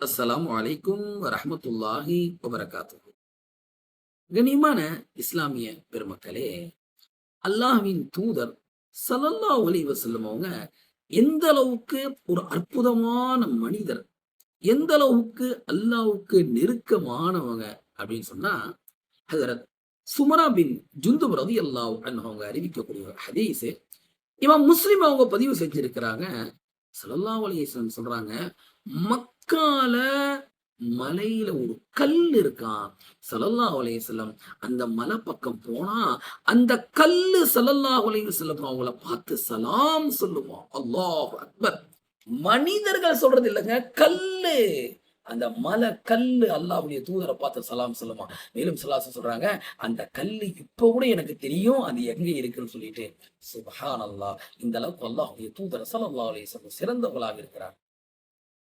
அஸ்ஸலாமு அலைக்கும் வரஹ்மத்துல்லாஹி வபரகாத்துஹு. கண்ணியமான இஸ்லாமிய பெருமக்களே, அல்லாஹ்வின் தூதர் ஸல்லல்லாஹு அலைஹி வஸல்லம் அவங்க எந்த அளவுக்கு ஒரு அற்புதமான மனிதர், எந்த அளவுக்கு அல்லாஹ்வுக்கு நெருக்கமானவங்க அப்படின்னு சொன்னா, ஹஜரத் சுமரா பின் ஜுந்துப் ரலியல்லாஹு அன்ஹு அவங்க அறிவிக்கக்கூடிய ஒரு ஹதீஸ். இமாம் முஸ்லிம் அவங்க பதிவு செஞ்சிருக்கிறாங்க. ஸல்லல்லாஹு அலைஹி வஸல்லம் சொல்றாங்க, மக்கால மலையில ஒரு கல் இருக்காம். ஸல்லல்லாஹு அலைஹி வஸல்லம் அந்த மலை பக்கம் போனா, அந்த கல்லு ஸல்லல்லாஹு அலைஹி வஸல்லம் அவங்கள பார்த்து சலாம் சொல்லுமாம். அல்லாஹு அக்பர். மனிதர்கள் சொல்றது இல்லங்க, கல்லு. அந்த மலை கல்லு அல்லாஹ்வுடைய தூதர பார்த்து சலாம் சொல்லுமா. மேலும் ஸல்லல்லாஹு சொல்றாங்க, அந்த கல்லு இப்ப கூட எனக்கு தெரியும் அது எங்க இருக்குன்னு சொல்லிட்டு. சுப்ஹானல்லாஹ். இந்த அளவுக்கு அல்லாஹ்வுடைய தூதர் ஸல்லல்லாஹு அலைஹி வஸல்லம் சிறந்தவர்களாக இருக்கிறார்.